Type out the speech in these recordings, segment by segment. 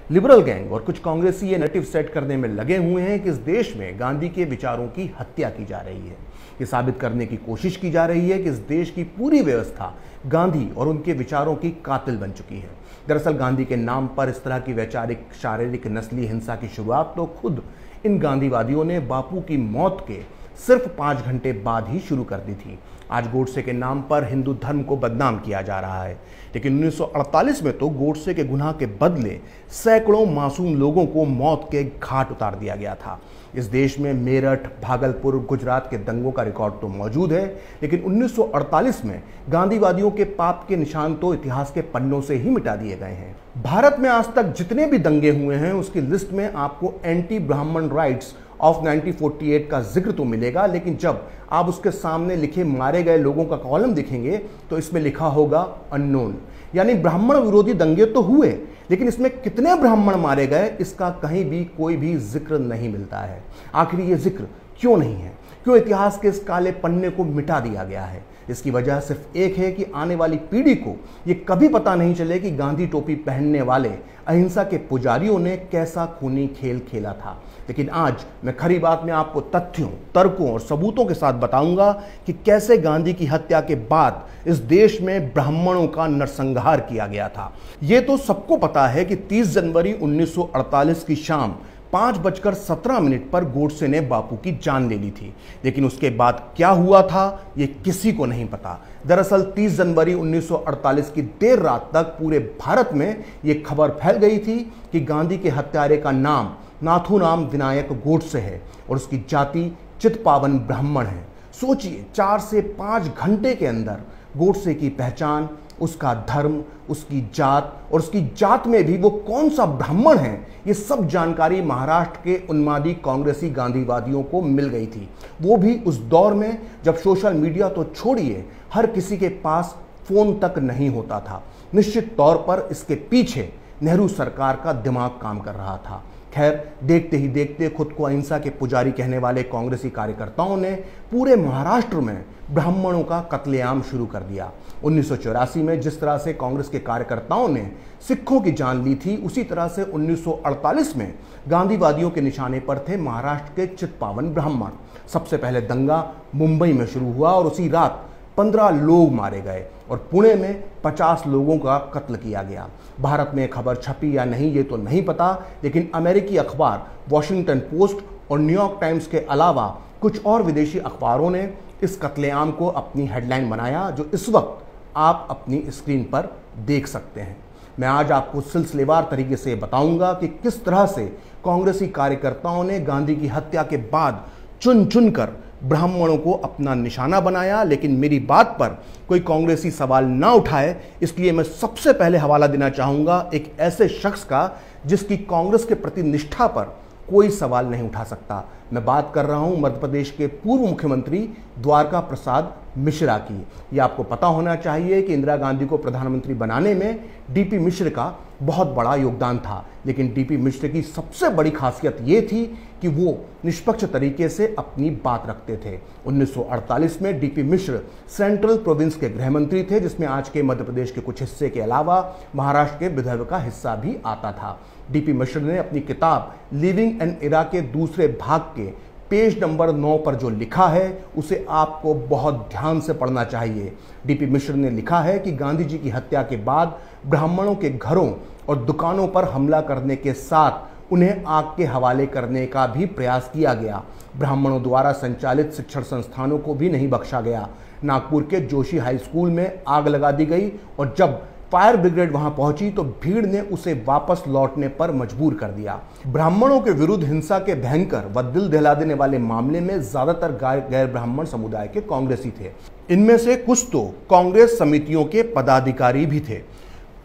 Liberal gang और कुछ कांग्रेसी ये नैरेटिव सेट करने में लगे हुए हैं कि इस देश में गांधी के विचारों की हत्या की जा रही है। ये साबित करने की कोशिश की जा रही है कि इस देश की पूरी व्यवस्था गांधी और उनके विचारों की कातिल बन चुकी है। दरअसल गांधी के नाम पर इस तरह की वैचारिक, शारीरिक, नस्ली हिंसा की शुरुआत तो खुद इन गांधीवादियों ने बापू की मौत के सिर्फ 5 घंटे बाद ही शुरू कर दी थी। आज गोडसे के नाम पर हिंदू धर्म को बदनाम किया जा रहा है, लेकिन 1948 में तो गोडसे के गुनाह के बदले सैकड़ों मासूम लोगों को मौत के घाट उतार दिया गया था। इस देश में मेरठ, भागलपुर, गुजरात के दंगों का रिकॉर्ड तो मौजूद है, लेकिन 1948 में गांधीवादियों के पाप के निशान तो इतिहास के पन्नों से ही मिटा दिए गए हैं। भारत में आज तक जितने भी दंगे हुए हैं उसकी लिस्ट में आपको एंटी ब्राह्मण राइट्स ऑफ 1948 का जिक्र तो मिलेगा, लेकिन जब आप उसके सामने लिखे मारे गए लोगों का कॉलम देखेंगे तो इसमें लिखा होगा अननोन, यानी ब्राह्मण विरोधी दंगे तो हुए, लेकिन इसमें कितने ब्राह्मण मारे गए इसका कहीं भी कोई भी जिक्र नहीं मिलता है। आखिर ये जिक्र क्यों नहीं है? क्यों इतिहास के इस काले पन्ने को मिटा दिया गया है? इसकी वजह सिर्फ एक है कि आने वाली पीढ़ी को ये कभी पता नहीं चले कि गांधी टोपी पहनने वाले अहिंसा के पुजारियों ने कैसा खूनी खेल खेला था। लेकिन आज मैं खरी बात में आपको तथ्यों, तर्कों और सबूतों के साथ बताऊंगा कि कैसे गांधी की हत्या के बाद इस देश में ब्राह्मणों का नरसंहार किया गया था। ये तो सबको पता है कि 30 जनवरी 1948 की शाम 5:17 पर गोडसे ने बापू की जान ले ली थी, लेकिन उसके बाद क्या हुआ था ये किसी को नहीं पता। दरअसल 30 जनवरी 1948 की देर रात तक पूरे भारत में ये खबर फैल गई थी कि गांधी के हत्यारे का नाम नाथूराम विनायक गोडसे है और उसकी जाति चितपावन ब्राह्मण है। सोचिए, 4 से 5 घंटे के अंदर गोडसे की पहचान, उसका धर्म, उसकी जात और उसकी जात में भी वो कौन सा ब्राह्मण है, ये सब जानकारी महाराष्ट्र के उन्मादी कांग्रेसी गांधीवादियों को मिल गई थी। वो भी उस दौर में जब सोशल मीडिया तो छोड़िए, हर किसी के पास फोन तक नहीं होता था। निश्चित तौर पर इसके पीछे नेहरू सरकार का दिमाग काम कर रहा था। खैर, देखते ही देखते खुद को अहिंसा के पुजारी कहने वाले कांग्रेसी कार्यकर्ताओं ने पूरे महाराष्ट्र में ब्राह्मणों का कत्लेआम शुरू कर दिया। 1984 में जिस तरह से कांग्रेस के कार्यकर्ताओं ने सिखों की जान ली थी, उसी तरह से 1948 में गांधीवादियों के निशाने पर थे महाराष्ट्र के चितपावन ब्राह्मण। सबसे पहले दंगा मुंबई में शुरू हुआ और उसी रात 15 लोग मारे गए और पुणे में 50 लोगों का कत्ल किया गया। भारत में खबर छपी या नहीं ये तो नहीं पता, लेकिन अमेरिकी अखबार वॉशिंगटन पोस्ट और न्यूयॉर्क टाइम्स के अलावा कुछ और विदेशी अखबारों ने इस कत्लेआम को अपनी हेडलाइन बनाया, जो इस वक्त आप अपनी स्क्रीन पर देख सकते हैं। मैं आज आपको सिलसिलेवार तरीके से बताऊंगा कि किस तरह से कांग्रेसी कार्यकर्ताओं ने गांधी की हत्या के बाद चुन चुन कर ब्राह्मणों को अपना निशाना बनाया, लेकिन मेरी बात पर कोई कांग्रेसी सवाल ना उठाए, इसलिए मैं सबसे पहले हवाला देना चाहूंगा एक ऐसे शख्स का जिसकी कांग्रेस के प्रति निष्ठा पर कोई सवाल नहीं उठा सकता। मैं बात कर रहा हूं मध्य प्रदेश के पूर्व मुख्यमंत्री द्वारका प्रसाद मिश्रा की। यह आपको पता होना चाहिए कि इंदिरा गांधी को प्रधानमंत्री बनाने में डीपी मिश्र का बहुत बड़ा योगदान था, लेकिन डीपी मिश्र की सबसे बड़ी खासियत ये थी कि वो निष्पक्ष तरीके से अपनी बात रखते थे। 1948 में डीपी मिश्र सेंट्रल प्रोविंस के गृह मंत्री थे, जिसमें आज के मध्य प्रदेश के कुछ हिस्से के अलावा महाराष्ट्र के विदर्भ का हिस्सा भी आता था। डीपी मिश्र ने अपनी किताब लिविंग एन इरा के दूसरे भाग के पेज नंबर 9 पर जो लिखा है उसे आपको बहुत ध्यान से पढ़ना चाहिए। डीपी मिश्र ने लिखा है कि गांधी जी की हत्या के बाद ब्राह्मणों के घरों और दुकानों पर हमला करने के साथ उन्हें आग के हवाले करने का भी प्रयास किया गया। ब्राह्मणों द्वारा संचालित शिक्षण संस्थानों को भी नहीं बख्शा गया। नागपुर के जोशी हाई स्कूल में आग लगा दी गई और जब फायर ब्रिगेड वहां पहुंची तो भीड़ ने उसे वापस लौटने पर मजबूर कर दिया। ब्राह्मणों के विरुद्ध हिंसा के भयंकर व दिल दहला देने वाले मामले में ज्यादातर गैर ब्राह्मण समुदाय के कांग्रेसी थे। इनमें से कुछ तो कांग्रेस समितियों के पदाधिकारी भी थे।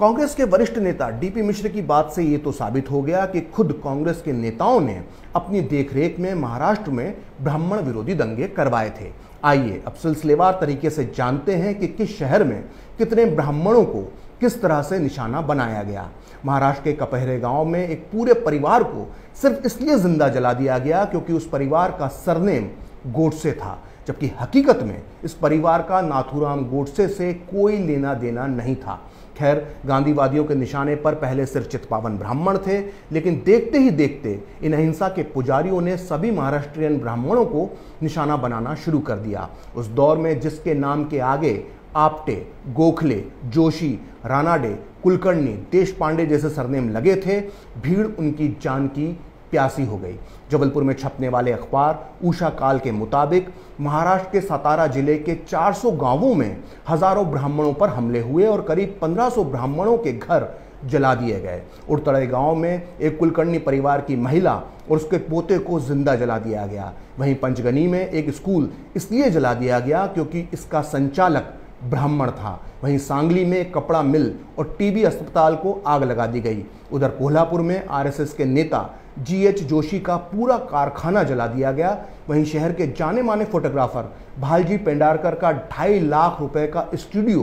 कांग्रेस के वरिष्ठ नेता डीपी मिश्र की बात से ये तो साबित हो गया कि खुद कांग्रेस के नेताओं ने अपनी देखरेख में महाराष्ट्र में ब्राह्मण विरोधी दंगे करवाए थे। आइए अब सिलसिलेवार तरीके से जानते हैं कि किस शहर में कितने ब्राह्मणों को किस तरह से निशाना बनाया गया। महाराष्ट्र के कपहरे गांव में एक पूरे परिवार को सिर्फ इसलिए जिंदा जला दिया गया क्योंकि उस परिवार का सरनेम गोडसे था, जबकि हकीकत में इस परिवार का नाथूराम गोडसे से कोई लेना देना नहीं था। खैर, गांधीवादियों के निशाने पर पहले सिर्फ चितपावन ब्राह्मण थे, लेकिन देखते ही देखते इन अहिंसा के पुजारियों ने सभी महाराष्ट्रियन ब्राह्मणों को निशाना बनाना शुरू कर दिया। उस दौर में जिसके नाम के आगे आप्टे, गोखले, जोशी, रानाडे, कुलकर्णी, देशपांडे जैसे सरनेम लगे थे, भीड़ उनकी जान की प्यासी हो गई। जबलपुर में छपने वाले अखबार उषा काल के मुताबिक महाराष्ट्र के सतारा जिले के 400 गांवों में हजारों ब्राह्मणों पर हमले हुए और करीब 1500 ब्राह्मणों के घर जला दिए गए। उड़तड़े गांव में एक कुलकर्णी परिवार की महिला और उसके पोते को जिंदा जला दिया गया। वहीं पंचगनी में एक स्कूल इसलिए जला दिया गया क्योंकि इसका संचालक ब्राह्मण था। वहीं सांगली में एक कपड़ा मिल और टीबी अस्पताल को आग लगा दी गई। उधर कोल्हापुर में आरएसएस के नेता जीएच जोशी का पूरा कारखाना जला दिया गया। वहीं शहर के जाने माने फोटोग्राफर भालजी पेंडारकर का 2.5 लाख रुपए का स्टूडियो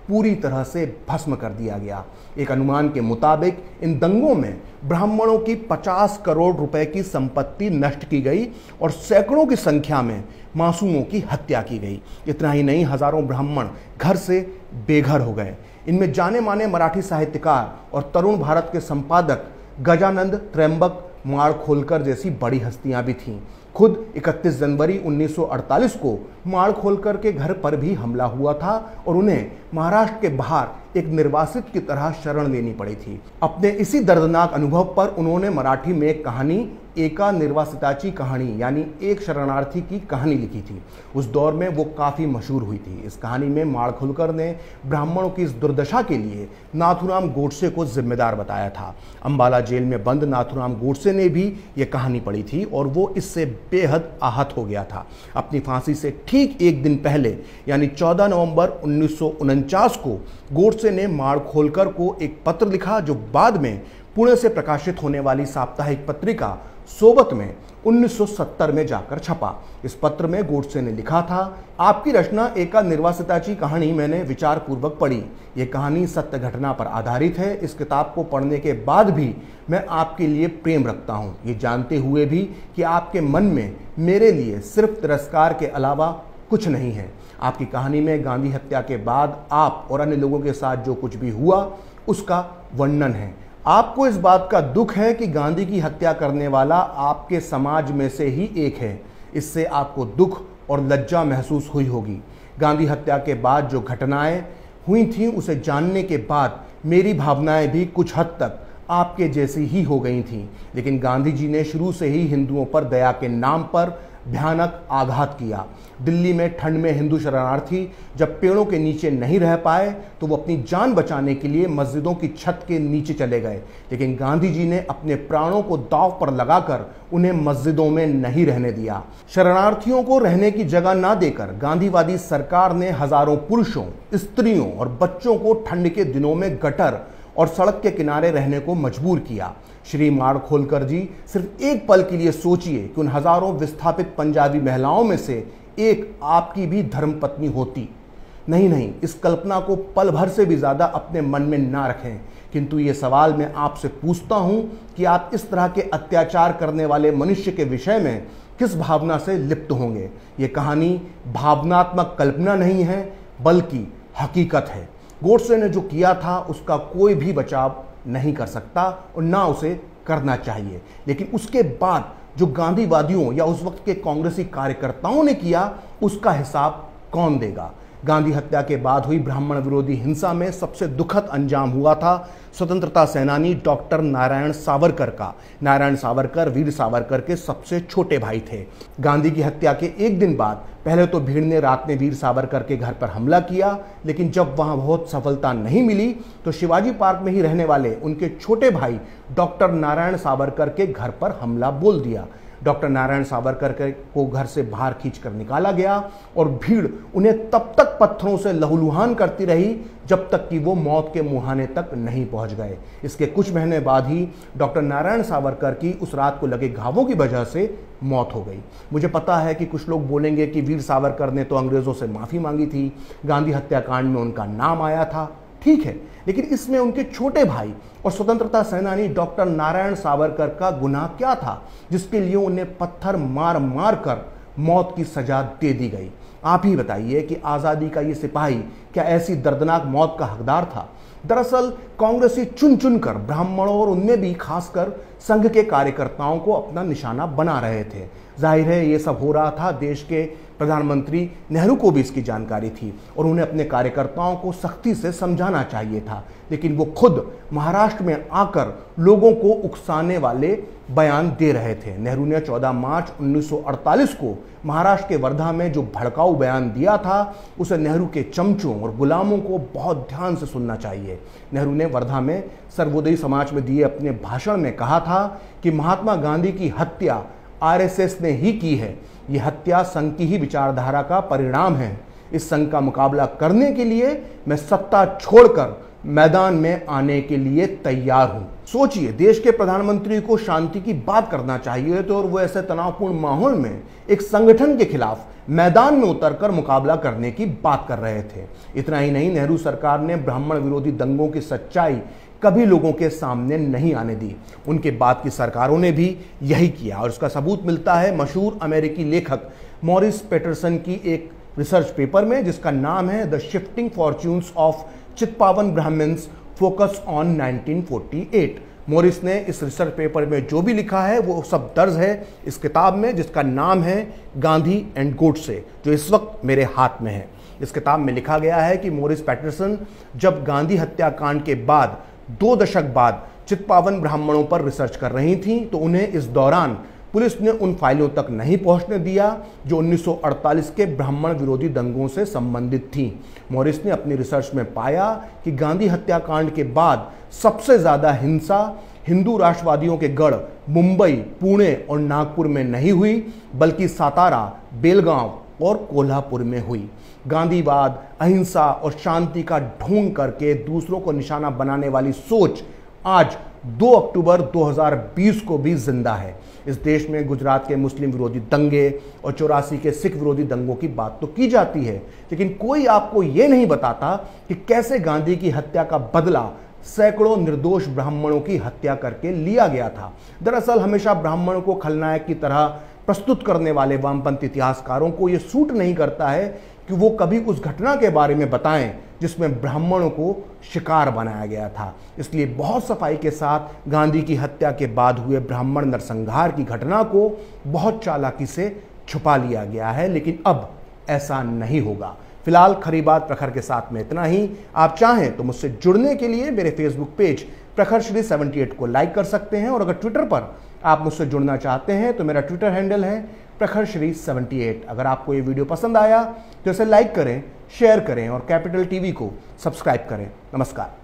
पूरी तरह से भस्म कर दिया गया। एक अनुमान के मुताबिक इन दंगों में ब्राह्मणों की 50 करोड़ रुपए की संपत्ति नष्ट की गई और सैकड़ों की संख्या में मासूमों की हत्या की गई। इतना ही नहीं, हजारों ब्राह्मण घर से बेघर हो गए। इनमें जाने माने मराठी साहित्यकार और तरुण भारत के संपादक गजानंद त्र्यंबक माड़खोलकर जैसी बड़ी हस्तियां भी थीं। खुद 31 जनवरी 1948 को माड़खोलकर के घर पर भी हमला हुआ था और उन्हें महाराष्ट्र के बाहर एक निर्वासित की तरह शरण लेनी पड़ी थी। अपने इसी दर्दनाक अनुभव पर उन्होंने मराठी में एक कहानी एका निर्वासिताची कहानी यानी एक शरणार्थी की कहानी लिखी थी। उस दौर में वो काफ़ी मशहूर हुई थी। इस कहानी में माड़खोलकर ने ब्राह्मणों की इस दुर्दशा के लिए नाथूराम गोडसे को जिम्मेदार बताया था। अंबाला जेल में बंद नाथूराम गोडसे ने भी ये कहानी पढ़ी थी और वो इससे बेहद आहत हो गया था। अपनी फांसी से ठीक एक दिन पहले यानी 14 नवंबर 1949 को गोडसे ने माड़खोलकर को एक पत्र लिखा जो बाद में पुणे से प्रकाशित होने वाली साप्ताहिक पत्रिका सोबत में 1970 में जाकर छपा। इस पत्र में गोडसे ने लिखा था, आपकी रचना एका निर्वासिताची कहानी मैंने विचार पूर्वक पढ़ी। ये कहानी सत्य घटना पर आधारित है। इस किताब को पढ़ने के बाद भी मैं आपके लिए प्रेम रखता हूँ, ये जानते हुए भी कि आपके मन में मेरे लिए सिर्फ तिरस्कार के अलावा कुछ नहीं है। आपकी कहानी में गांधी हत्या के बाद आप और अन्य लोगों के साथ जो कुछ भी हुआ उसका वर्णन है। आपको इस बात का दुख है कि गांधी की हत्या करने वाला आपके समाज में से ही एक है। इससे आपको दुख और लज्जा महसूस हुई होगी। गांधी हत्या के बाद जो घटनाएं हुई थीं उसे जानने के बाद मेरी भावनाएं भी कुछ हद तक आपके जैसी ही हो गई थीं। लेकिन गांधी जी ने शुरू से ही हिंदुओं पर दया के नाम पर भयानक आघात किया। दिल्ली में ठंड में हिंदू शरणार्थी जब पेड़ों के नीचे नहीं रह पाए तो वो अपनी जान बचाने के लिए मस्जिदों की छत के नीचे चले गए। लेकिन गांधी जी ने अपने प्राणों को दांव पर लगाकर उन्हें मस्जिदों में नहीं रहने दिया। शरणार्थियों को रहने की जगह ना देकर गांधीवादी सरकार ने हजारों पुरुषों, स्त्रियों और बच्चों को ठंड के दिनों में गटर और सड़क के किनारे रहने को मजबूर किया। श्री माड़खोलकर जी, सिर्फ एक पल के लिए सोचिए कि उन हजारों विस्थापित पंजाबी महिलाओं में से एक आपकी भी धर्मपत्नी होती। नहीं, इस कल्पना को पल भर से भी ज़्यादा अपने मन में ना रखें। किंतु ये सवाल मैं आपसे पूछता हूँ कि आप इस तरह के अत्याचार करने वाले मनुष्य के विषय में किस भावना से लिप्त होंगे। ये कहानी भावनात्मक कल्पना नहीं है बल्कि हकीकत है। गोडसे ने जो किया था उसका कोई भी बचाव नहीं कर सकता और ना उसे करना चाहिए। लेकिन उसके बाद जो गांधीवादियों या उस वक्त के कांग्रेसी कार्यकर्ताओं ने किया उसका हिसाब कौन देगा। गांधी हत्या के बाद हुई ब्राह्मण विरोधी हिंसा में सबसे दुखद अंजाम हुआ था स्वतंत्रता सेनानी डॉक्टर नारायण सावरकर का। नारायण सावरकर वीर सावरकर के सबसे छोटे भाई थे। गांधी की हत्या के एक दिन बाद पहले तो भीड़ ने रात में वीर सावरकर के घर पर हमला किया, लेकिन जब वहां बहुत सफलता नहीं मिली तो शिवाजी पार्क में ही रहने वाले उनके छोटे भाई डॉक्टर नारायण सावरकर के घर पर हमला बोल दिया। डॉक्टर नारायण सावरकर को घर से बाहर खींचकर निकाला गया और भीड़ उन्हें तब तक पत्थरों से लहूलुहान करती रही जब तक कि वो मौत के मुहाने तक नहीं पहुंच गए। इसके कुछ महीने बाद ही डॉक्टर नारायण सावरकर की उस रात को लगे घावों की वजह से मौत हो गई। मुझे पता है कि कुछ लोग बोलेंगे कि वीर सावरकर ने तो अंग्रेजों से माफ़ी मांगी थी, गांधी हत्याकांड में उनका नाम आया था। ठीक है, लेकिन इसमें उनके छोटे भाई और स्वतंत्रता सेनानी डॉक्टर नारायण सावरकर का गुनाह क्या था जिसके लिए उन्हें पत्थर मार मार कर मौत की सजा दे दी गई। आप ही बताइए कि आज़ादी का ये सिपाही क्या ऐसी दर्दनाक मौत का हकदार था। दरअसल कांग्रेसी चुन चुनकर ब्राह्मणों और उनमें भी खासकर संघ के कार्यकर्ताओं को अपना निशाना बना रहे थे। जाहिर है ये सब हो रहा था, देश के प्रधानमंत्री नेहरू को भी इसकी जानकारी थी और उन्हें अपने कार्यकर्ताओं को सख्ती से समझाना चाहिए था, लेकिन वो खुद महाराष्ट्र में आकर लोगों को उकसाने वाले बयान दे रहे थे। नेहरू ने 14 मार्च 1948 को महाराष्ट्र के वर्धा में जो भड़काऊ बयान दिया था, उसे नेहरू के चमचों और गुलामों को बहुत ध्यान से सुनना चाहिए। नेहरू ने वर्धा में सर्वोदयी समाज में दिए अपने भाषण में कहा था कि महात्मा गांधी की हत्या आरएसएस ने ही की है। यह हत्या संघ की ही विचारधारा का परिणाम है। इस संघ का मुकाबला करने के लिए मैं सत्ता छोड़कर मैदान में आने के लिए तैयार हूं। सोचिए, देश के प्रधानमंत्री को शांति की बात करना चाहिए तो और वो ऐसे तनावपूर्ण माहौल में एक संगठन के खिलाफ मैदान में उतरकर मुकाबला करने की बात कर रहे थे। इतना ही नहीं, नेहरू सरकार ने ब्राह्मण विरोधी दंगों की सच्चाई कभी लोगों के सामने नहीं आने दी। उनके बाद की सरकारों ने भी यही किया और उसका सबूत मिलता है मशहूर अमेरिकी लेखक मॉरिस पैटरसन की एक रिसर्च पेपर में, जिसका नाम है the shifting fortunes of Chitpavan Brahmins focus on 1948। Morris ने इस रिसर्च पेपर में जो भी लिखा है वो सब दर्ज है इस किताब में, जिसका नाम है गांधी एंड गोडसे, जो इस वक्त मेरे हाथ में है। इस किताब में लिखा गया है कि मॉरिस पैटरसन जब गांधी हत्याकांड के बाद 2 दशक बाद चित्पावन ब्राह्मणों पर रिसर्च कर रही थी, तो उन्हें इस दौरान पुलिस ने उन फाइलों तक नहीं पहुंचने दिया जो 1948 के ब्राह्मण विरोधी दंगों से संबंधित थी। मॉरिस ने अपनी रिसर्च में पाया कि गांधी हत्याकांड के बाद सबसे ज्यादा हिंसा हिंदू राष्ट्रवादियों के गढ़ मुंबई, पुणे और नागपुर में नहीं हुई, बल्कि सातारा, बेलगांव और कोल्हापुर में हुई। गांधीवाद, अहिंसा और शांति का ढोंग करके दूसरों को निशाना बनाने वाली सोच आज 2 अक्टूबर 2020 को भी जिंदा है। इस देश में गुजरात के मुस्लिम विरोधी दंगे और 84 के सिख विरोधी दंगों की बात तो की जाती है, लेकिन कोई आपको यह नहीं बताता कि कैसे गांधी की हत्या का बदला सैकड़ों निर्दोष ब्राह्मणों की हत्या करके लिया गया था। दरअसल हमेशा ब्राह्मणों को खलनायक की तरह प्रस्तुत करने वाले वामपंथी इतिहासकारों को यह सूट नहीं करता है कि वो कभी उस घटना के बारे में बताएं जिसमें ब्राह्मणों को शिकार बनाया गया था। इसलिए बहुत सफाई के साथ गांधी की हत्या के बाद हुए ब्राह्मण नरसंहार की घटना को बहुत चालाकी से छुपा लिया गया है, लेकिन अब ऐसा नहीं होगा। फिलहाल खरी बात प्रखर के साथ में इतना ही। आप चाहें तो मुझसे जुड़ने के लिए मेरे फेसबुक पेज प्रखर श्री 78 को लाइक कर सकते हैं, और अगर ट्विटर पर आप मुझसे जुड़ना चाहते हैं तो मेरा ट्विटर हैंडल है प्रखर श्री 78। अगर आपको ये वीडियो पसंद आया तो इसे लाइक करें, शेयर करें और कैपिटल टीवी को सब्सक्राइब करें। नमस्कार।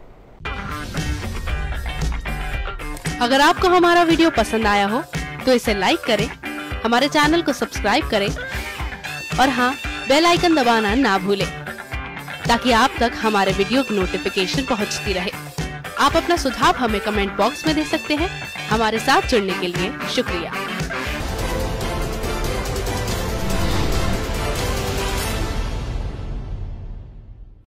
अगर आपको हमारा वीडियो पसंद आया हो तो इसे लाइक करें, हमारे चैनल को सब्सक्राइब करें और हाँ, बेल आइकन दबाना ना भूलें ताकि आप तक हमारे वीडियो की नोटिफिकेशन पहुंचती रहे। आप अपना सुझाव हमें कमेंट बॉक्स में दे सकते हैं। हमारे साथ जुड़ने के लिए शुक्रिया।